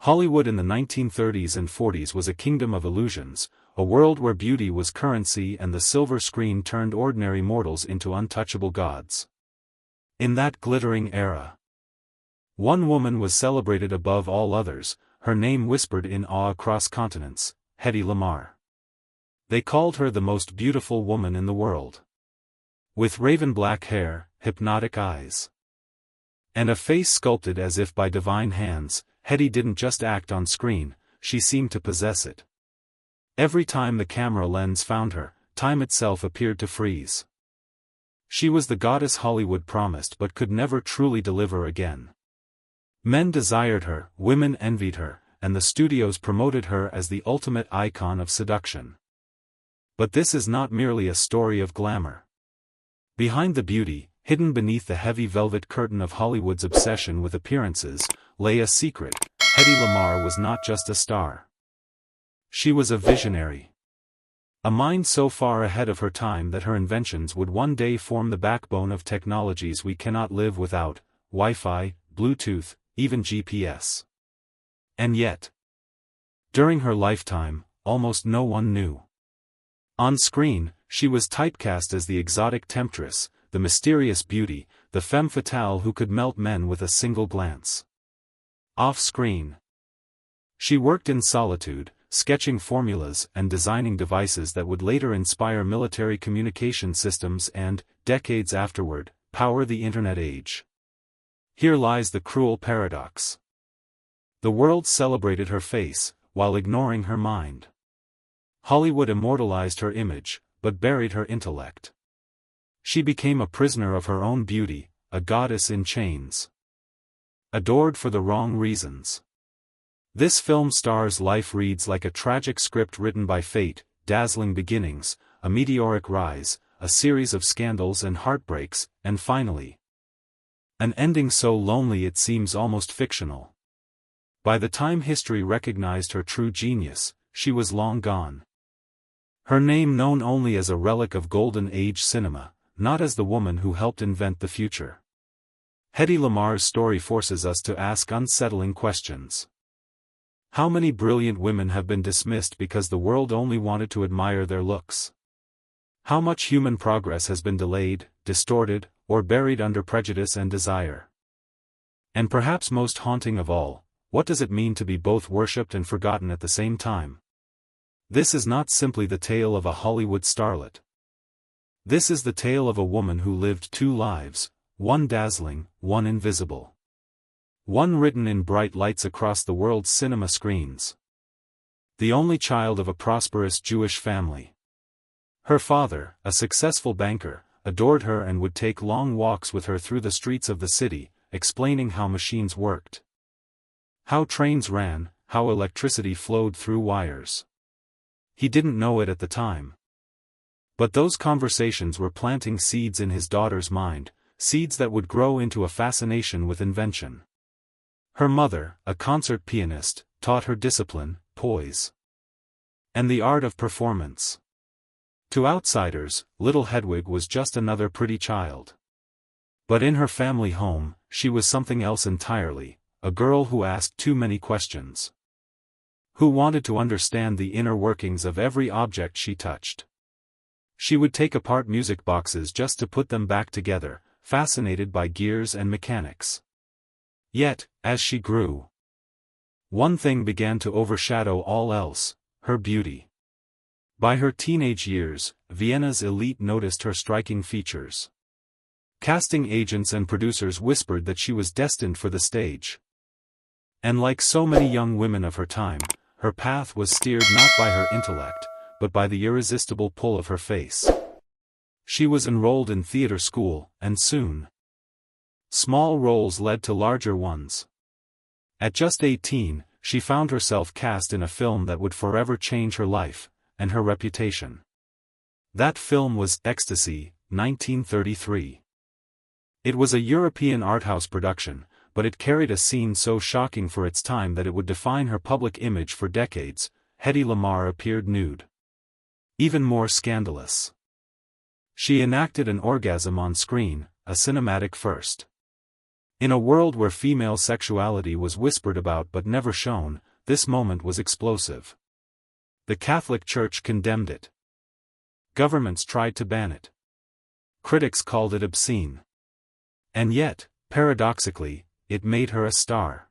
Hollywood in the 1930s and 40s was a kingdom of illusions, a world where beauty was currency and the silver screen turned ordinary mortals into untouchable gods. In that glittering era, one woman was celebrated above all others, her name whispered in awe across continents, Hedy Lamarr. They called her the most beautiful woman in the world. With raven black hair, hypnotic eyes, and a face sculpted as if by divine hands, Hedy didn't just act on screen, she seemed to possess it. Every time the camera lens found her, time itself appeared to freeze. She was the goddess Hollywood promised but could never truly deliver again. Men desired her, women envied her, and the studios promoted her as the ultimate icon of seduction. But this is not merely a story of glamour. Behind the beauty, hidden beneath the heavy velvet curtain of Hollywood's obsession with appearances, lay a secret. Hedy Lamarr was not just a star. She was a visionary. A mind so far ahead of her time that her inventions would one day form the backbone of technologies we cannot live without, Wi-Fi, Bluetooth, even GPS. And yet, during her lifetime, almost no one knew. On screen, she was typecast as the exotic temptress, the mysterious beauty, the femme fatale who could melt men with a single glance. Off-screen, she worked in solitude, sketching formulas and designing devices that would later inspire military communication systems and, decades afterward, power the Internet age. Here lies the cruel paradox. The world celebrated her face, while ignoring her mind. Hollywood immortalized her image, but buried her intellect. She became a prisoner of her own beauty, a goddess in chains. Adored for the wrong reasons. This film star's life reads like a tragic script written by fate, dazzling beginnings, a meteoric rise, a series of scandals and heartbreaks, and finally, an ending so lonely it seems almost fictional. By the time history recognized her true genius, she was long gone. Her name known only as a relic of Golden Age cinema, not as the woman who helped invent the future. Hedy Lamarr's story forces us to ask unsettling questions. How many brilliant women have been dismissed because the world only wanted to admire their looks? How much human progress has been delayed, distorted, or buried under prejudice and desire? And perhaps most haunting of all, what does it mean to be both worshipped and forgotten at the same time? This is not simply the tale of a Hollywood starlet. This is the tale of a woman who lived two lives, one dazzling, one invisible. One written in bright lights across the world's cinema screens. The only child of a prosperous Jewish family. Her father, a successful banker, adored her and would take long walks with her through the streets of the city, explaining how machines worked. How trains ran, how electricity flowed through wires. He didn't know it at the time. But those conversations were planting seeds in his daughter's mind, seeds that would grow into a fascination with invention. Her mother, a concert pianist, taught her discipline, poise, and the art of performance. To outsiders, little Hedwig was just another pretty child. But in her family home, she was something else entirely, a girl who asked too many questions. Who wanted to understand the inner workings of every object she touched. She would take apart music boxes just to put them back together, fascinated by gears and mechanics. Yet, as she grew, one thing began to overshadow all else, her beauty. By her teenage years, Vienna's elite noticed her striking features. Casting agents and producers whispered that she was destined for the stage. And like so many young women of her time, her path was steered not by her intellect, but by the irresistible pull of her face. She was enrolled in theater school, and soon, small roles led to larger ones. At just 18, she found herself cast in a film that would forever change her life, and her reputation. That film was Ecstasy, 1933. It was a European arthouse production, but it carried a scene so shocking for its time that it would define her public image for decades. Hedy Lamarr appeared nude. Even more scandalous. She enacted an orgasm on screen, a cinematic first. In a world where female sexuality was whispered about but never shown, this moment was explosive. The Catholic Church condemned it. Governments tried to ban it. Critics called it obscene. And yet, paradoxically, it made her a star.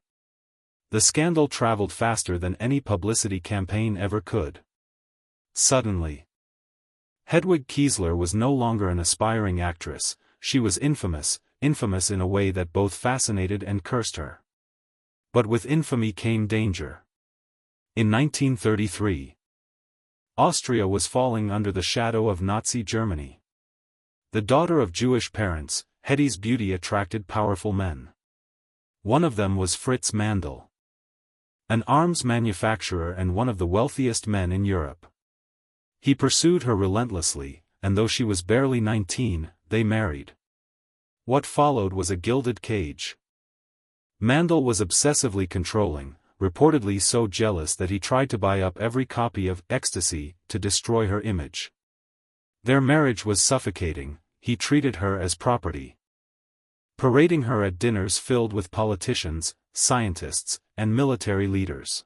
The scandal traveled faster than any publicity campaign ever could. Suddenly, Hedwig Kiesler was no longer an aspiring actress, she was infamous in a way that both fascinated and cursed her. But with infamy came danger. In 1933, Austria was falling under the shadow of Nazi Germany. The daughter of Jewish parents, Hedy's beauty attracted powerful men. One of them was Fritz Mandl, an arms manufacturer and one of the wealthiest men in Europe. He pursued her relentlessly, and though she was barely 19, they married. What followed was a gilded cage. Mandl was obsessively controlling, reportedly so jealous that he tried to buy up every copy of Ecstasy to destroy her image. Their marriage was suffocating, he treated her as property, parading her at dinners filled with politicians, scientists, and military leaders.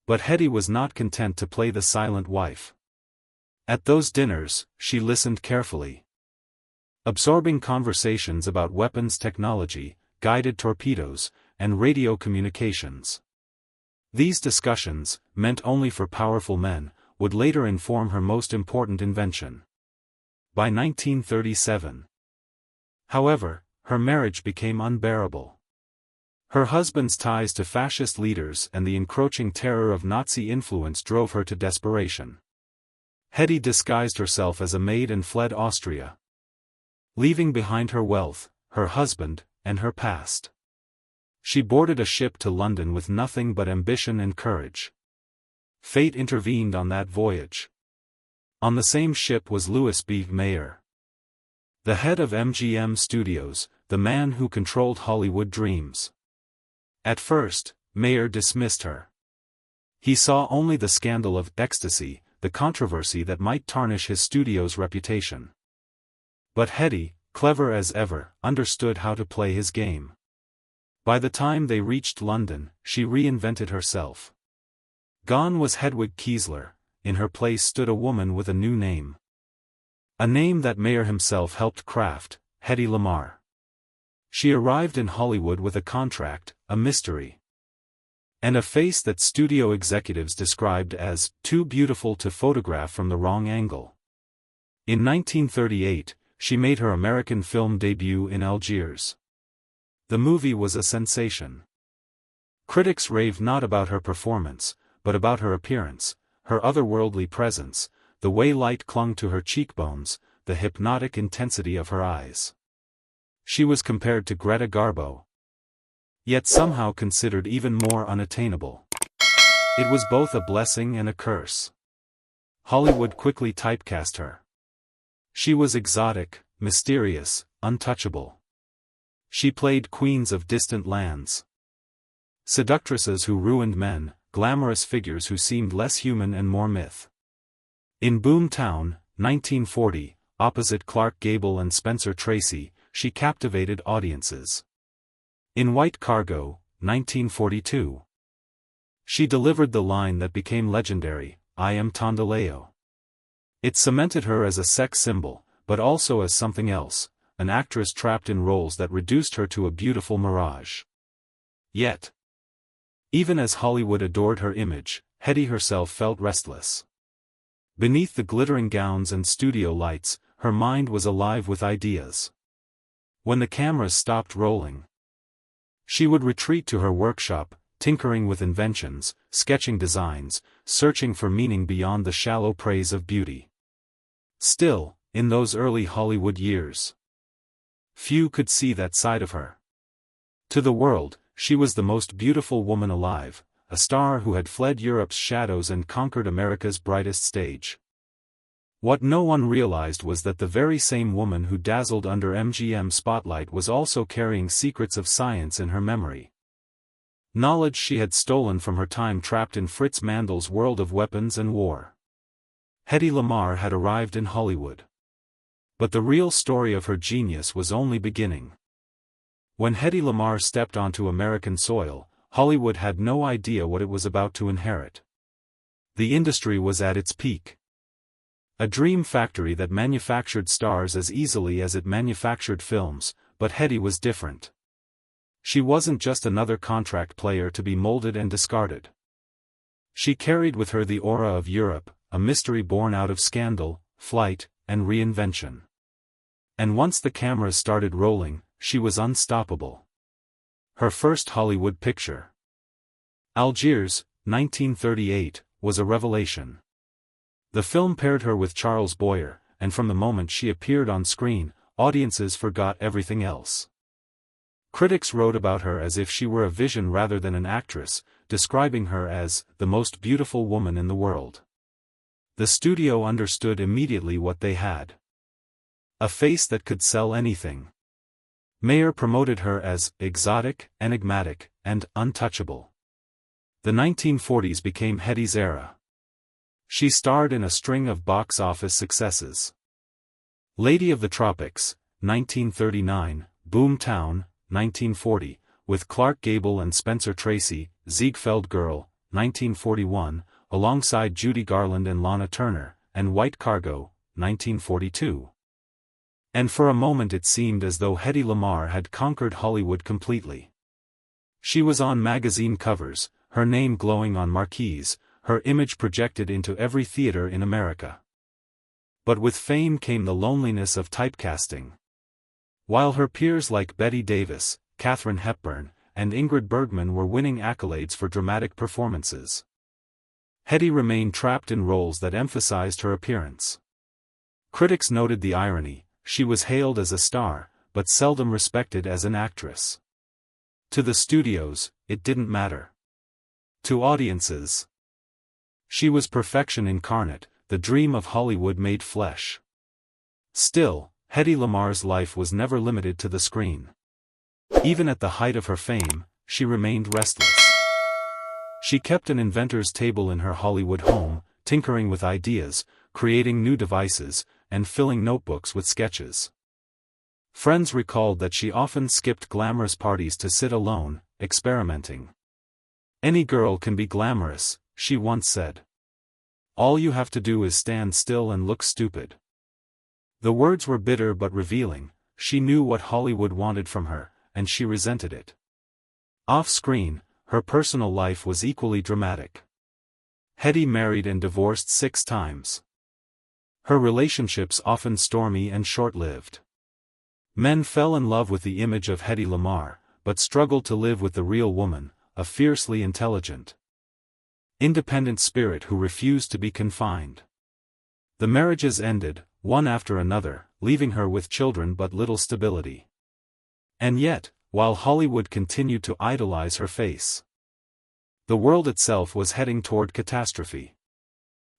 But Hedy was not content to play the silent wife. At those dinners, she listened carefully, absorbing conversations about weapons technology, guided torpedoes, and radio communications. These discussions, meant only for powerful men, would later inform her most important invention. By 1937, however, her marriage became unbearable. Her husband's ties to fascist leaders and the encroaching terror of Nazi influence drove her to desperation. Hedy disguised herself as a maid and fled Austria, leaving behind her wealth, her husband, and her past. She boarded a ship to London with nothing but ambition and courage. Fate intervened on that voyage. On the same ship was Louis B. Mayer, the head of MGM Studios, the man who controlled Hollywood dreams. At first, Mayer dismissed her. He saw only the scandal of Ecstasy, the controversy that might tarnish his studio's reputation. But Hedy, clever as ever, understood how to play his game. By the time they reached London, she reinvented herself. Gone was Hedwig Kiesler, in her place stood a woman with a new name. A name that Mayer himself helped craft, Hedy Lamarr. She arrived in Hollywood with a contract, a mystery, and a face that studio executives described as too beautiful to photograph from the wrong angle. In 1938, she made her American film debut in Algiers. The movie was a sensation. Critics raved not about her performance, but about her appearance, her otherworldly presence, the way light clung to her cheekbones, the hypnotic intensity of her eyes. She was compared to Greta Garbo, yet somehow considered even more unattainable. It was both a blessing and a curse. Hollywood quickly typecast her. She was exotic, mysterious, untouchable. She played queens of distant lands, seductresses who ruined men, glamorous figures who seemed less human and more myth. In Boom Town, 1940, opposite Clark Gable and Spencer Tracy, she captivated audiences. In White Cargo, 1942, she delivered the line that became legendary, "I am Tondaleo." It cemented her as a sex symbol, but also as something else, an actress trapped in roles that reduced her to a beautiful mirage. Yet, even as Hollywood adored her image, Hedy herself felt restless. Beneath the glittering gowns and studio lights, her mind was alive with ideas. When the cameras stopped rolling, she would retreat to her workshop, tinkering with inventions, sketching designs, searching for meaning beyond the shallow praise of beauty. Still, in those early Hollywood years, few could see that side of her. To the world, she was the most beautiful woman alive, a star who had fled Europe's shadows and conquered America's brightest stage. What no one realized was that the very same woman who dazzled under MGM spotlight was also carrying secrets of science in her memory. Knowledge she had stolen from her time trapped in Fritz Mandl's world of weapons and war. Hedy Lamarr had arrived in Hollywood. But the real story of her genius was only beginning. When Hedy Lamarr stepped onto American soil, Hollywood had no idea what it was about to inherit. The industry was at its peak. A dream factory that manufactured stars as easily as it manufactured films, but Hedy was different. She wasn't just another contract player to be molded and discarded. She carried with her the aura of Europe, a mystery born out of scandal, flight, and reinvention. And once the cameras started rolling, she was unstoppable. Her first Hollywood picture, Algiers, 1938, was a revelation. The film paired her with Charles Boyer, and from the moment she appeared on screen, audiences forgot everything else. Critics wrote about her as if she were a vision rather than an actress, describing her as the most beautiful woman in the world. The studio understood immediately what they had. A face that could sell anything. Mayer promoted her as exotic, enigmatic, and untouchable. The 1940s became Hedy's era. She starred in a string of box office successes. Lady of the Tropics, 1939, Boomtown, 1940, with Clark Gable and Spencer Tracy, Ziegfeld Girl, 1941, alongside Judy Garland and Lana Turner, and White Cargo, 1942. And for a moment it seemed as though Hedy Lamarr had conquered Hollywood completely. She was on magazine covers, her name glowing on marquees, her image projected into every theater in America. But with fame came the loneliness of typecasting. While her peers like Bette Davis, Katharine Hepburn, and Ingrid Bergman were winning accolades for dramatic performances, Hedy remained trapped in roles that emphasized her appearance. Critics noted the irony: she was hailed as a star, but seldom respected as an actress. To the studios, it didn't matter. To audiences, she was perfection incarnate, the dream of Hollywood made flesh. Still, Hedy Lamarr's life was never limited to the screen. Even at the height of her fame, she remained restless. She kept an inventor's table in her Hollywood home, tinkering with ideas, creating new devices, and filling notebooks with sketches. Friends recalled that she often skipped glamorous parties to sit alone, experimenting. "Any girl can be glamorous," she once said. "All you have to do is stand still and look stupid." The words were bitter but revealing. She knew what Hollywood wanted from her, and she resented it. Off-screen, her personal life was equally dramatic. Hedy married and divorced 6 times. Her relationships often stormy and short-lived. Men fell in love with the image of Hedy Lamarr, but struggled to live with the real woman, a fiercely intelligent, independent spirit who refused to be confined. The marriages ended, one after another, leaving her with children but little stability. And yet, while Hollywood continued to idolize her face, the world itself was heading toward catastrophe.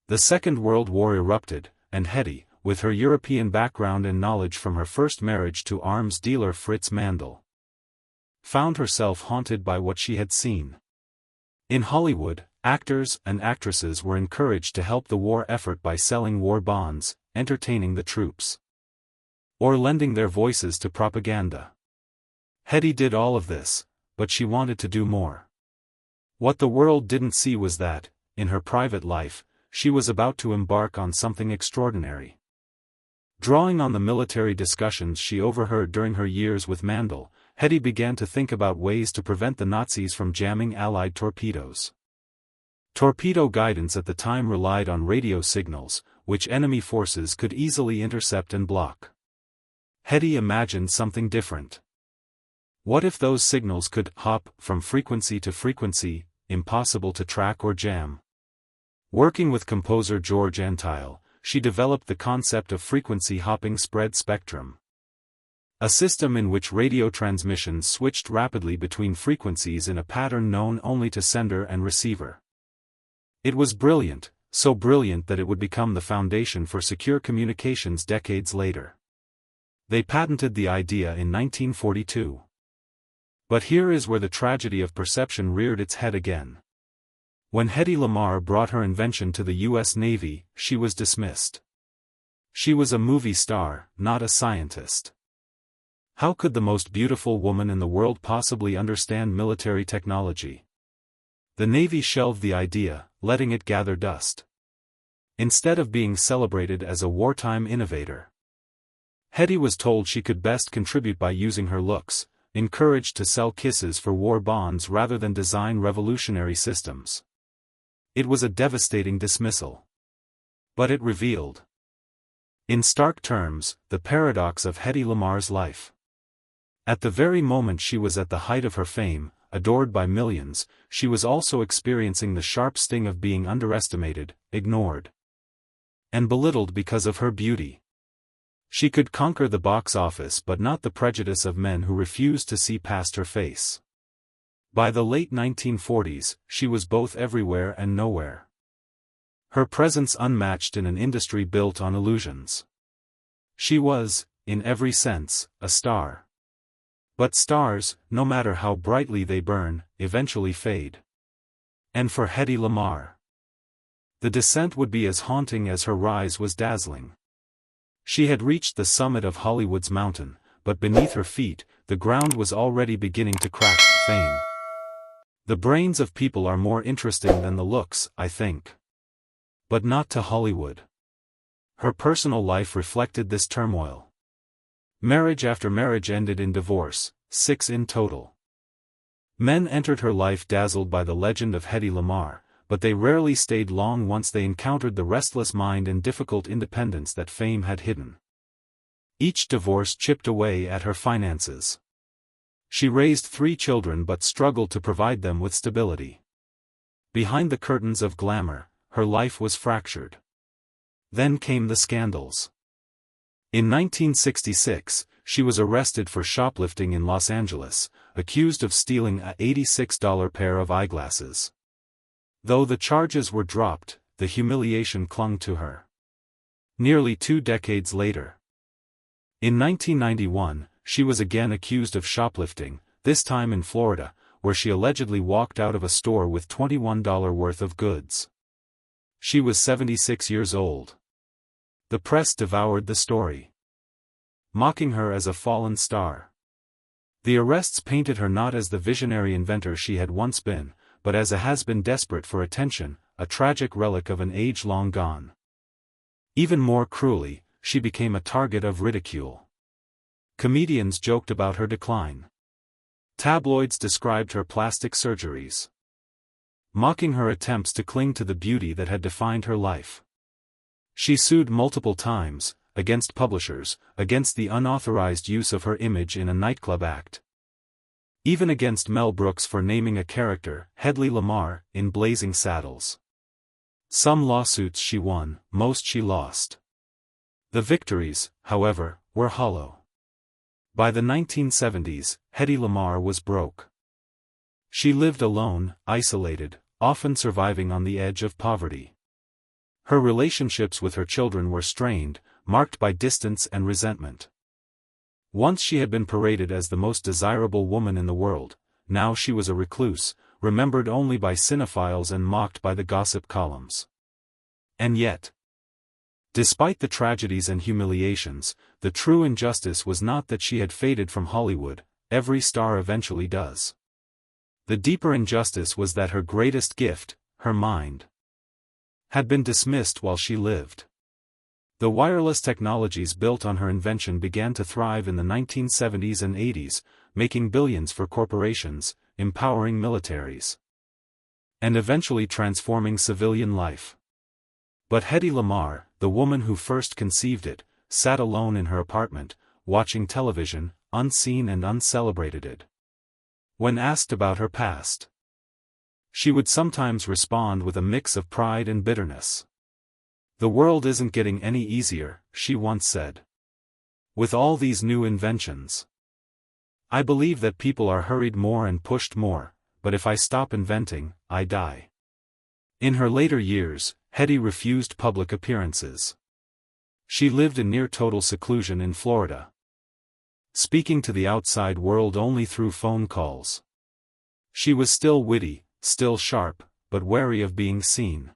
The Second World War erupted, and Hedy, with her European background and knowledge from her first marriage to arms dealer Fritz Mandel, found herself haunted by what she had seen. In Hollywood, actors and actresses were encouraged to help the war effort by selling war bonds, entertaining the troops, or lending their voices to propaganda. Hedy did all of this, but she wanted to do more. What the world didn't see was that, in her private life, she was about to embark on something extraordinary. Drawing on the military discussions she overheard during her years with Mandel, Hedy began to think about ways to prevent the Nazis from jamming Allied torpedoes. Torpedo guidance at the time relied on radio signals, which enemy forces could easily intercept and block. Hedy imagined something different. What if those signals could hop from frequency to frequency, impossible to track or jam? Working with composer George Antheil, she developed the concept of frequency hopping spread spectrum, a system in which radio transmissions switched rapidly between frequencies in a pattern known only to sender and receiver. It was brilliant, so brilliant that it would become the foundation for secure communications decades later. They patented the idea in 1942. But here is where the tragedy of perception reared its head again. When Hedy Lamarr brought her invention to the U.S. Navy, she was dismissed. She was a movie star, not a scientist. How could the most beautiful woman in the world possibly understand military technology? The Navy shelved the idea, letting it gather dust. Instead of being celebrated as a wartime innovator, Hedy was told she could best contribute by using her looks, encouraged to sell kisses for war bonds rather than design revolutionary systems. It was a devastating dismissal. But it revealed, in stark terms, the paradox of Hedy Lamarr's life. At the very moment she was at the height of her fame, adored by millions, she was also experiencing the sharp sting of being underestimated, ignored, and belittled because of her beauty. She could conquer the box office but not the prejudice of men who refused to see past her face. By the late 1940s, she was both everywhere and nowhere. Her presence unmatched in an industry built on illusions. She was, in every sense, a star. But stars, no matter how brightly they burn, eventually fade. And for Hedy Lamarr, the descent would be as haunting as her rise was dazzling. She had reached the summit of Hollywood's mountain, but beneath her feet, the ground was already beginning to crack. Fame. The brains of people are more interesting than the looks, I think. But not to Hollywood. Her personal life reflected this turmoil. Marriage after marriage ended in divorce, 6 in total. Men entered her life dazzled by the legend of Hedy Lamarr, but they rarely stayed long once they encountered the restless mind and difficult independence that fame had hidden. Each divorce chipped away at her finances. She raised 3 children but struggled to provide them with stability. Behind the curtains of glamour, her life was fractured. Then came the scandals. In 1966, she was arrested for shoplifting in Los Angeles, accused of stealing a $86 pair of eyeglasses. Though the charges were dropped, the humiliation clung to her. Nearly 2 decades later, in 1991, she was again accused of shoplifting, this time in Florida, where she allegedly walked out of a store with $21 worth of goods. She was 76 years old. The press devoured the story, mocking her as a fallen star. The arrests painted her not as the visionary inventor she had once been, but as a has-been desperate for attention, a tragic relic of an age long gone. Even more cruelly, she became a target of ridicule. Comedians joked about her decline. Tabloids described her plastic surgeries, mocking her attempts to cling to the beauty that had defined her life. She sued multiple times, against publishers, against the unauthorized use of her image in a nightclub act. Even against Mel Brooks for naming a character, Hedy Lamarr, in Blazing Saddles. Some lawsuits she won, most she lost. The victories, however, were hollow. By the 1970s, Hedy Lamarr was broke. She lived alone, isolated, often surviving on the edge of poverty. Her relationships with her children were strained, marked by distance and resentment. Once she had been paraded as the most desirable woman in the world, now she was a recluse, remembered only by cinephiles and mocked by the gossip columns. And yet, despite the tragedies and humiliations, the true injustice was not that she had faded from Hollywood. Every star eventually does. The deeper injustice was that her greatest gift, her mind, had been dismissed while she lived. The wireless technologies built on her invention began to thrive in the 1970s and 80s, making billions for corporations, empowering militaries, and eventually transforming civilian life. But Hedy Lamarr, the woman who first conceived it, sat alone in her apartment, watching television, unseen and uncelebrated. When asked about her past, she would sometimes respond with a mix of pride and bitterness. "The world isn't getting any easier," she once said. "With all these new inventions. I believe that people are hurried more and pushed more, but if I stop inventing, I die." In her later years, Hedy refused public appearances. She lived in near-total seclusion in Florida, speaking to the outside world only through phone calls. She was still witty, still sharp, but wary of being seen.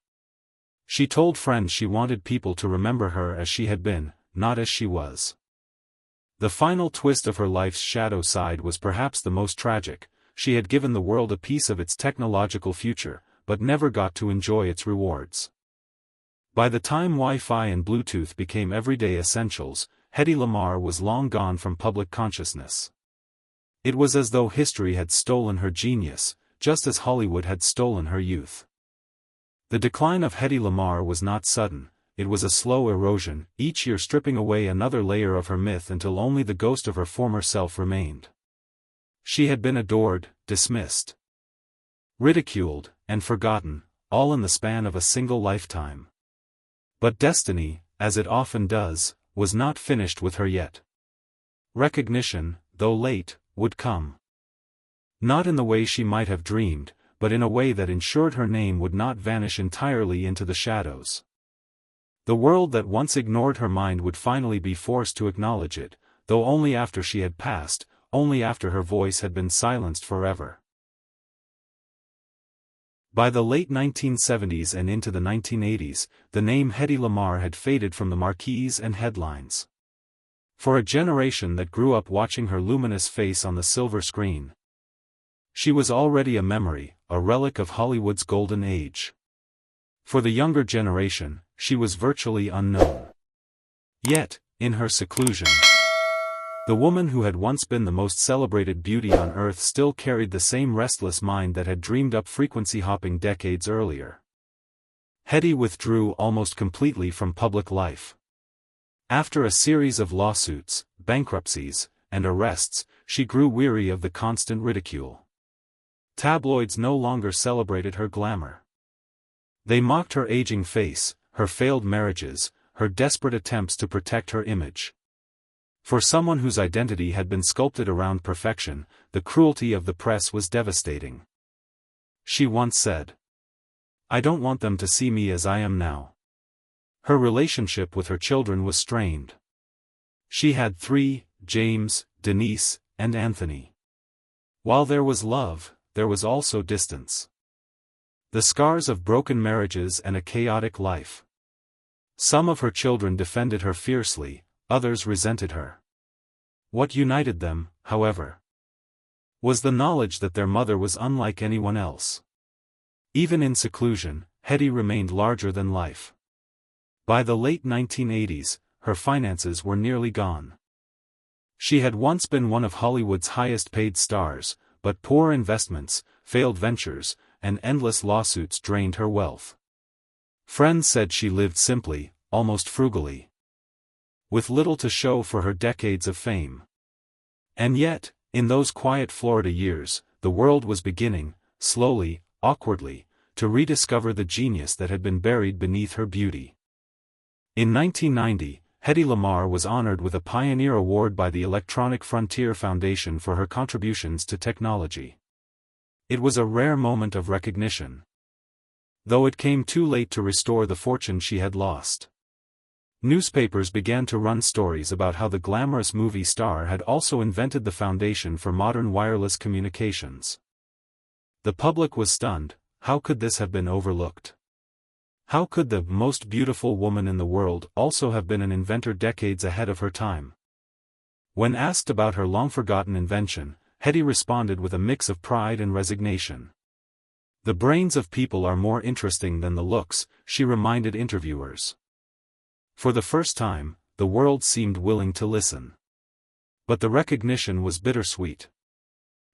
She told friends she wanted people to remember her as she had been, not as she was. The final twist of her life's shadow side was perhaps the most tragic. She had given the world a piece of its technological future, but never got to enjoy its rewards. By the time Wi-Fi and Bluetooth became everyday essentials, Hedy Lamarr was long gone from public consciousness. It was as though history had stolen her genius, just as Hollywood had stolen her youth. The decline of Hedy Lamarr was not sudden. It was a slow erosion, each year stripping away another layer of her myth until only the ghost of her former self remained. She had been adored, dismissed, ridiculed, and forgotten, all in the span of a single lifetime. But destiny, as it often does, was not finished with her yet. Recognition, though late, would come. Not in the way she might have dreamed, but in a way that ensured her name would not vanish entirely into the shadows. The world that once ignored her mind would finally be forced to acknowledge it, though only after she had passed, only after her voice had been silenced forever. By the late 1970s and into the 1980s, the name Hedy Lamarr had faded from the marquees and headlines. For a generation that grew up watching her luminous face on the silver screen, she was already a memory, a relic of Hollywood's golden age. For the younger generation, she was virtually unknown. Yet, in her seclusion, the woman who had once been the most celebrated beauty on earth still carried the same restless mind that had dreamed up frequency hopping decades earlier. Hedy withdrew almost completely from public life. After a series of lawsuits, bankruptcies, and arrests, she grew weary of the constant ridicule. Tabloids no longer celebrated her glamour. They mocked her aging face, her failed marriages, her desperate attempts to protect her image. For someone whose identity had been sculpted around perfection, the cruelty of the press was devastating. She once said, "I don't want them to see me as I am now." Her relationship with her children was strained. She had 3, James, Denise, and Anthony. While there was love, there was also distance. The scars of broken marriages and a chaotic life. Some of her children defended her fiercely, others resented her. What united them, however, was the knowledge that their mother was unlike anyone else. Even in seclusion, Hedy remained larger than life. By the late 1980s, her finances were nearly gone. She had once been one of Hollywood's highest-paid stars, but poor investments, failed ventures, and endless lawsuits drained her wealth. Friends said she lived simply, almost frugally, with little to show for her decades of fame. And yet, in those quiet Florida years, the world was beginning, slowly, awkwardly, to rediscover the genius that had been buried beneath her beauty. In 1990, Hedy Lamarr was honored with a Pioneer Award by the Electronic Frontier Foundation for her contributions to technology. It was a rare moment of recognition, though it came too late to restore the fortune she had lost. Newspapers began to run stories about how the glamorous movie star had also invented the foundation for modern wireless communications. The public was stunned. How could this have been overlooked? How could the most beautiful woman in the world also have been an inventor decades ahead of her time? When asked about her long-forgotten invention, Hedy responded with a mix of pride and resignation. "The brains of people are more interesting than the looks," she reminded interviewers. For the first time, the world seemed willing to listen. But the recognition was bittersweet.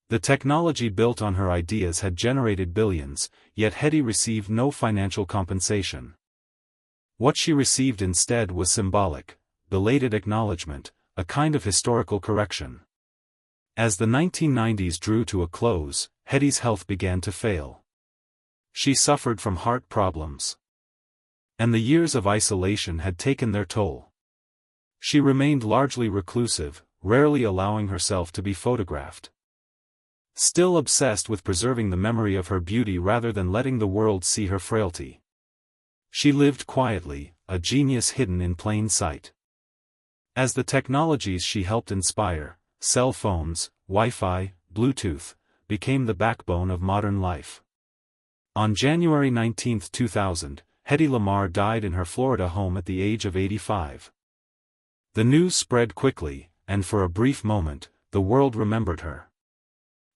The technology built on her ideas had generated billions, yet Hedy received no financial compensation. What she received instead was symbolic, belated acknowledgement, a kind of historical correction. As the 1990s drew to a close, Hedy's health began to fail. She suffered from heart problems, and the years of isolation had taken their toll. She remained largely reclusive, rarely allowing herself to be photographed. Still obsessed with preserving the memory of her beauty rather than letting the world see her frailty. She lived quietly, a genius hidden in plain sight. As the technologies she helped inspire, cell phones, Wi-Fi, Bluetooth, became the backbone of modern life. On January 19, 2000, Hedy Lamarr died in her Florida home at the age of 85. The news spread quickly, and for a brief moment, the world remembered her.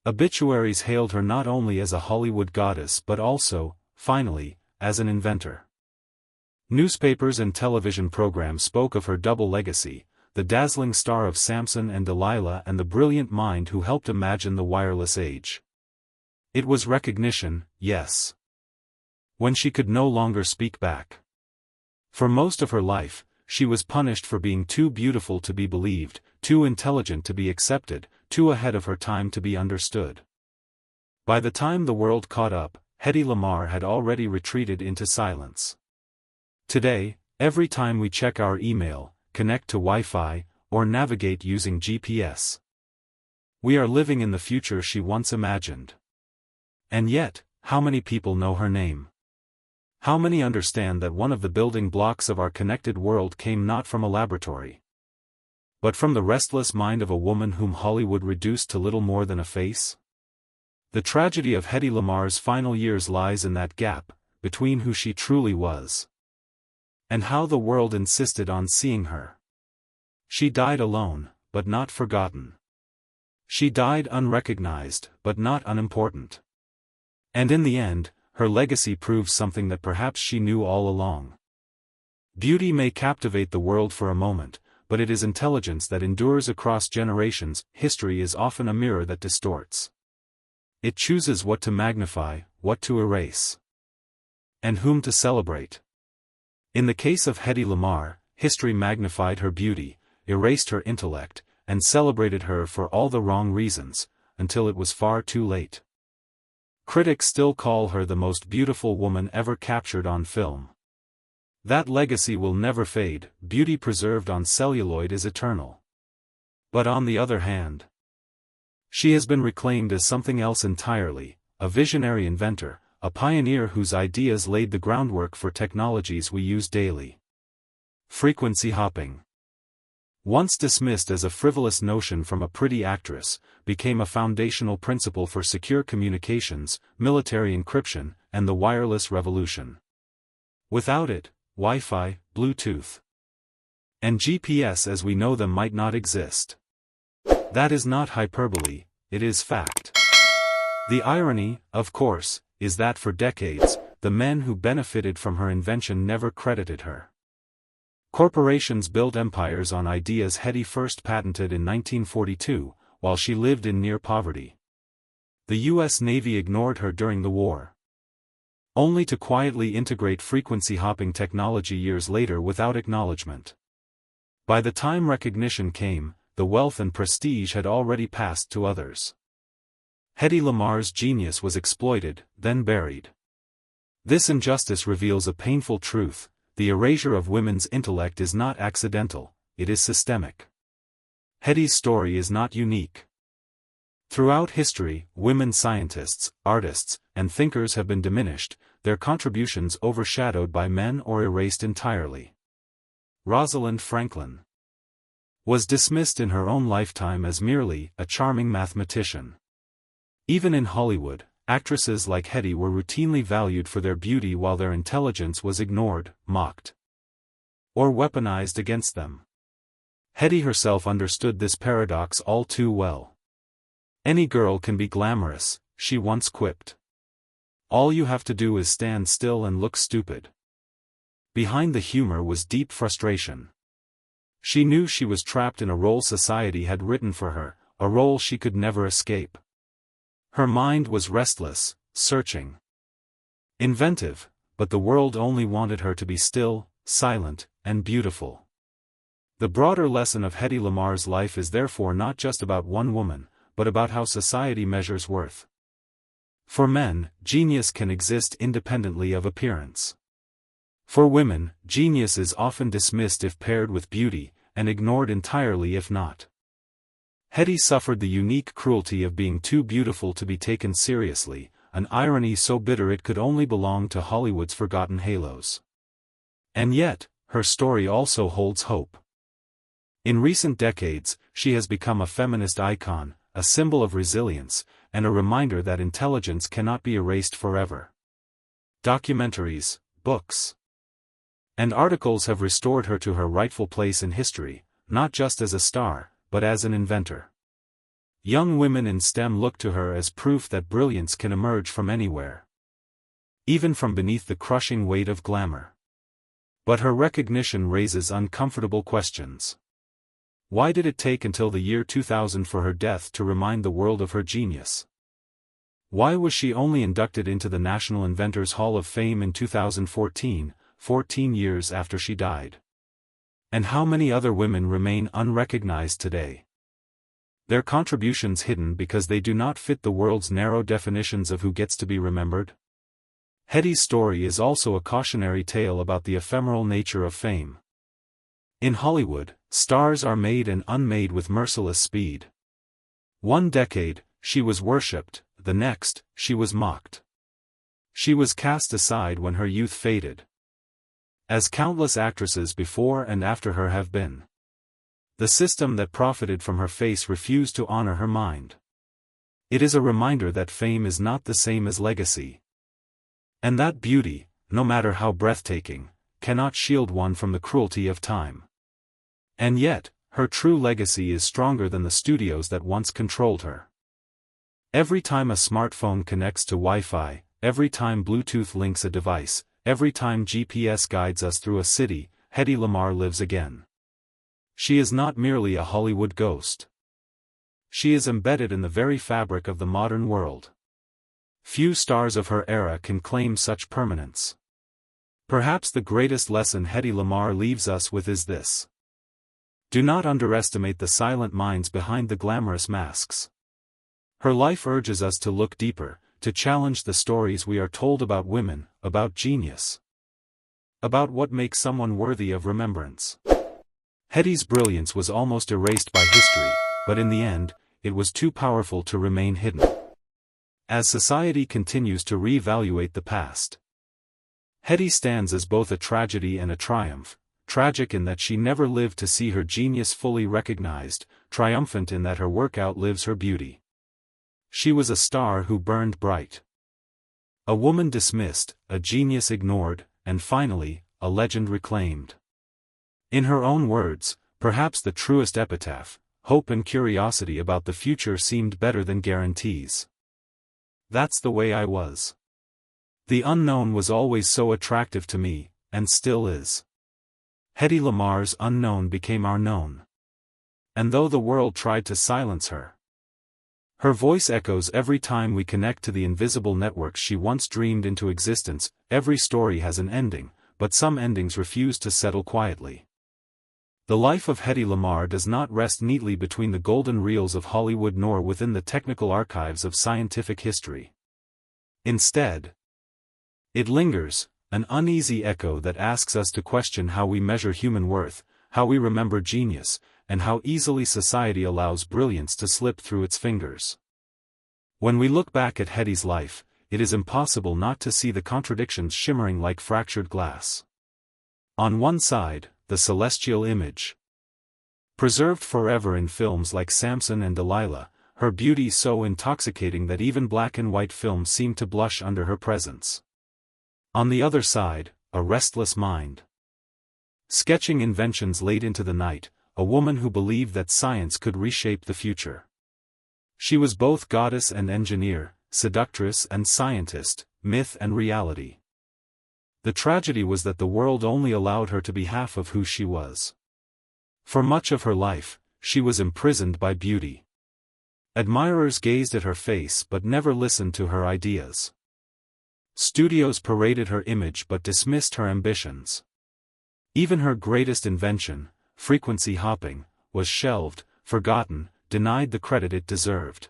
Obituaries hailed her not only as a Hollywood goddess but also, finally, as an inventor. Newspapers and television programs spoke of her double legacy, the dazzling star of Samson and Delilah and the brilliant mind who helped imagine the wireless age. It was recognition, yes. When she could no longer speak back. For most of her life, she was punished for being too beautiful to be believed, too intelligent to be accepted, too ahead of her time to be understood. By the time the world caught up, Hedy Lamarr had already retreated into silence. Today, every time we check our email, connect to Wi-Fi, or navigate using GPS, we are living in the future she once imagined. And yet, how many people know her name? How many understand that one of the building blocks of our connected world came not from a laboratory, but from the restless mind of a woman whom Hollywood reduced to little more than a face? The tragedy of Hedy Lamarr's final years lies in that gap, between who she truly was and how the world insisted on seeing her. She died alone, but not forgotten. She died unrecognized, but not unimportant. And in the end, her legacy proves something that perhaps she knew all along. Beauty may captivate the world for a moment, but it is intelligence that endures across generations. History is often a mirror that distorts. It chooses what to magnify, what to erase, and whom to celebrate. In the case of Hedy Lamarr, history magnified her beauty, erased her intellect, and celebrated her for all the wrong reasons, until it was far too late. Critics still call her the most beautiful woman ever captured on film. That legacy will never fade. Beauty preserved on celluloid is eternal. But on the other hand, she has been reclaimed as something else entirely, a visionary inventor, a pioneer whose ideas laid the groundwork for technologies we use daily. Frequency hopping, once dismissed as a frivolous notion from a pretty actress, became a foundational principle for secure communications, military encryption, and the wireless revolution. Without it, Wi-Fi, Bluetooth, and GPS as we know them might not exist. That is not hyperbole, it is fact. The irony, of course, is that for decades, the men who benefited from her invention never credited her. Corporations built empires on ideas Hedy first patented in 1942, while she lived in near poverty. The U.S. Navy ignored her during the war, only to quietly integrate frequency hopping technology years later without acknowledgement. By the time recognition came, the wealth and prestige had already passed to others. Hedy Lamarr's genius was exploited, then buried. This injustice reveals a painful truth: the erasure of women's intellect is not accidental, it is systemic. Hedy's story is not unique. Throughout history, women scientists, artists, and thinkers have been diminished, their contributions overshadowed by men or erased entirely. Rosalind Franklin was dismissed in her own lifetime as merely a charming mathematician. Even in Hollywood, actresses like Hedy were routinely valued for their beauty while their intelligence was ignored, mocked, or weaponized against them. Hedy herself understood this paradox all too well. "Any girl can be glamorous," she once quipped. "All you have to do is stand still and look stupid." Behind the humor was deep frustration. She knew she was trapped in a role society had written for her, a role she could never escape. Her mind was restless, searching, inventive, but the world only wanted her to be still, silent, and beautiful. The broader lesson of Hedy Lamarr's life is therefore not just about one woman, but about how society measures worth. For men, genius can exist independently of appearance. For women, genius is often dismissed if paired with beauty, and ignored entirely if not. Hedy suffered the unique cruelty of being too beautiful to be taken seriously, an irony so bitter it could only belong to Hollywood's forgotten halos. And yet, her story also holds hope. In recent decades, she has become a feminist icon, a symbol of resilience, and a reminder that intelligence cannot be erased forever. Documentaries, books, and articles have restored her to her rightful place in history, not just as a star, but as an inventor. Young women in STEM look to her as proof that brilliance can emerge from anywhere, even from beneath the crushing weight of glamour. But her recognition raises uncomfortable questions. Why did it take until the year 2000 for her death to remind the world of her genius? Why was she only inducted into the National Inventors Hall of Fame in 2014, 14 years after she died? And how many other women remain unrecognized today? Their contributions hidden because they do not fit the world's narrow definitions of who gets to be remembered? Hedy's story is also a cautionary tale about the ephemeral nature of fame. In Hollywood, stars are made and unmade with merciless speed. One decade, she was worshipped, the next, she was mocked. She was cast aside when her youth faded, as countless actresses before and after her have been. The system that profited from her face refused to honor her mind. It is a reminder that fame is not the same as legacy, and that beauty, no matter how breathtaking, cannot shield one from the cruelty of time. And yet, her true legacy is stronger than the studios that once controlled her. Every time a smartphone connects to Wi-Fi, every time Bluetooth links a device, every time GPS guides us through a city, Hedy Lamarr lives again. She is not merely a Hollywood ghost. She is embedded in the very fabric of the modern world. Few stars of her era can claim such permanence. Perhaps the greatest lesson Hedy Lamarr leaves us with is this: do not underestimate the silent minds behind the glamorous masks. Her life urges us to look deeper, to challenge the stories we are told about women, about genius, about what makes someone worthy of remembrance. Hedy's brilliance was almost erased by history, but in the end, it was too powerful to remain hidden. As society continues to re-evaluate the past, Hedy stands as both a tragedy and a triumph, tragic in that she never lived to see her genius fully recognized, triumphant in that her work outlives her beauty. She was a star who burned bright, a woman dismissed, a genius ignored, and finally, a legend reclaimed. In her own words, perhaps the truest epitaph, hope and curiosity about the future seemed better than guarantees. That's the way I was. The unknown was always so attractive to me, and still is. Hedy Lamarr's unknown became our known. And though the world tried to silence her, her voice echoes every time we connect to the invisible networks she once dreamed into existence. Every story has an ending, but some endings refuse to settle quietly. The life of Hedy Lamarr does not rest neatly between the golden reels of Hollywood nor within the technical archives of scientific history. Instead, it lingers, an uneasy echo that asks us to question how we measure human worth, how we remember genius, and how easily society allows brilliance to slip through its fingers. When we look back at Hedy's life, it is impossible not to see the contradictions shimmering like fractured glass. On one side, the celestial image, preserved forever in films like Samson and Delilah, her beauty so intoxicating that even black and white films seem to blush under her presence. On the other side, a restless mind, sketching inventions late into the night, a woman who believed that science could reshape the future. She was both goddess and engineer, seductress and scientist, myth and reality. The tragedy was that the world only allowed her to be half of who she was. For much of her life, she was imprisoned by beauty. Admirers gazed at her face but never listened to her ideas. Studios paraded her image but dismissed her ambitions. Even her greatest invention, frequency hopping, was shelved, forgotten, denied the credit it deserved.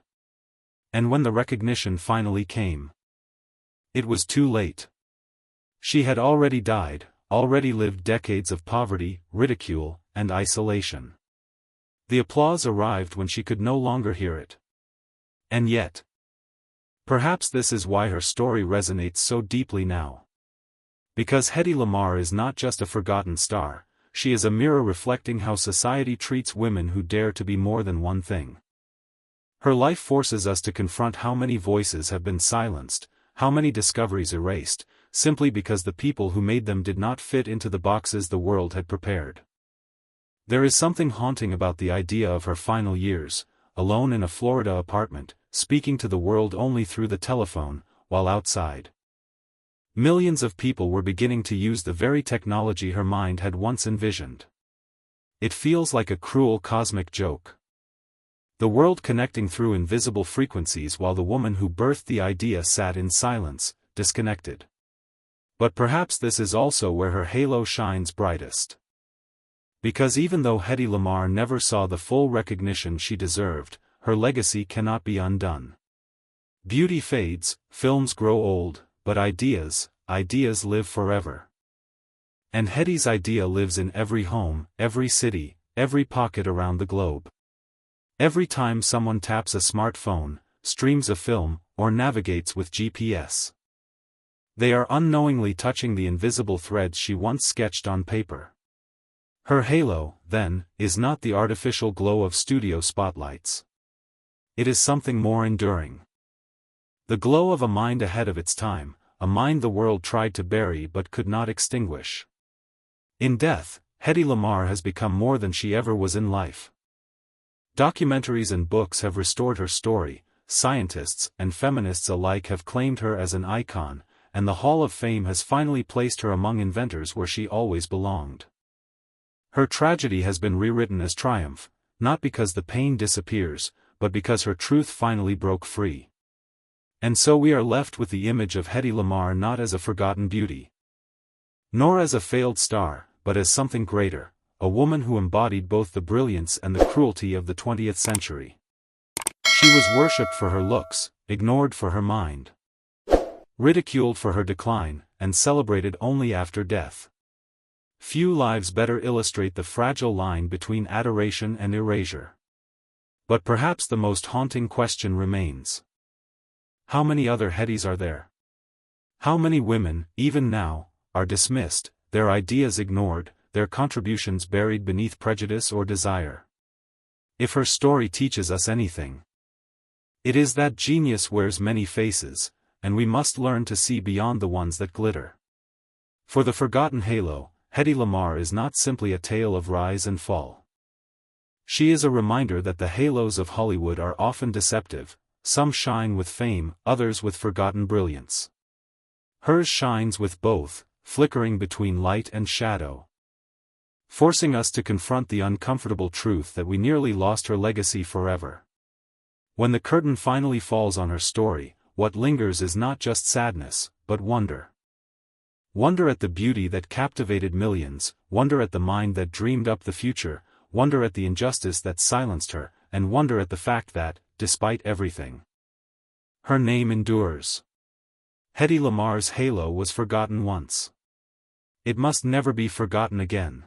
And when the recognition finally came, it was too late. She had already died, already lived decades of poverty, ridicule, and isolation. The applause arrived when she could no longer hear it. And yet, perhaps this is why her story resonates so deeply now. Because Hedy Lamarr is not just a forgotten star, she is a mirror reflecting how society treats women who dare to be more than one thing. Her life forces us to confront how many voices have been silenced, how many discoveries erased, simply because the people who made them did not fit into the boxes the world had prepared. There is something haunting about the idea of her final years, alone in a Florida apartment, speaking to the world only through the telephone, while outside, millions of people were beginning to use the very technology her mind had once envisioned. It feels like a cruel cosmic joke. The world connecting through invisible frequencies while the woman who birthed the idea sat in silence, disconnected. But perhaps this is also where her halo shines brightest. Because even though Hedy Lamarr never saw the full recognition she deserved, her legacy cannot be undone. Beauty fades, films grow old, but ideas live forever. And Hedy's idea lives in every home, every city, every pocket around the globe. Every time someone taps a smartphone, streams a film, or navigates with GPS, they are unknowingly touching the invisible threads she once sketched on paper. Her halo, then, is not the artificial glow of studio spotlights. It is something more enduring. The glow of a mind ahead of its time, a mind the world tried to bury but could not extinguish. In death, Hedy Lamarr has become more than she ever was in life. Documentaries and books have restored her story, scientists and feminists alike have claimed her as an icon, and the Hall of Fame has finally placed her among inventors where she always belonged. Her tragedy has been rewritten as triumph, not because the pain disappears, but because her truth finally broke free. And so we are left with the image of Hedy Lamarr not as a forgotten beauty, nor as a failed star, but as something greater, a woman who embodied both the brilliance and the cruelty of the 20th century. She was worshipped for her looks, ignored for her mind, ridiculed for her decline, and celebrated only after death. Few lives better illustrate the fragile line between adoration and erasure. But perhaps the most haunting question remains. How many other Hedys are there? How many women, even now, are dismissed, their ideas ignored, their contributions buried beneath prejudice or desire? If her story teaches us anything, it is that genius wears many faces, and we must learn to see beyond the ones that glitter. For the forgotten halo, Hedy Lamarr is not simply a tale of rise and fall. She is a reminder that the halos of Hollywood are often deceptive, some shine with fame, others with forgotten brilliance. Hers shines with both, flickering between light and shadow, forcing us to confront the uncomfortable truth that we nearly lost her legacy forever. When the curtain finally falls on her story, what lingers is not just sadness, but wonder. Wonder at the beauty that captivated millions, wonder at the mind that dreamed up the future, wonder at the injustice that silenced her, and wonder at the fact that, despite everything, her name endures. Hedy Lamarr's halo was forgotten once. It must never be forgotten again.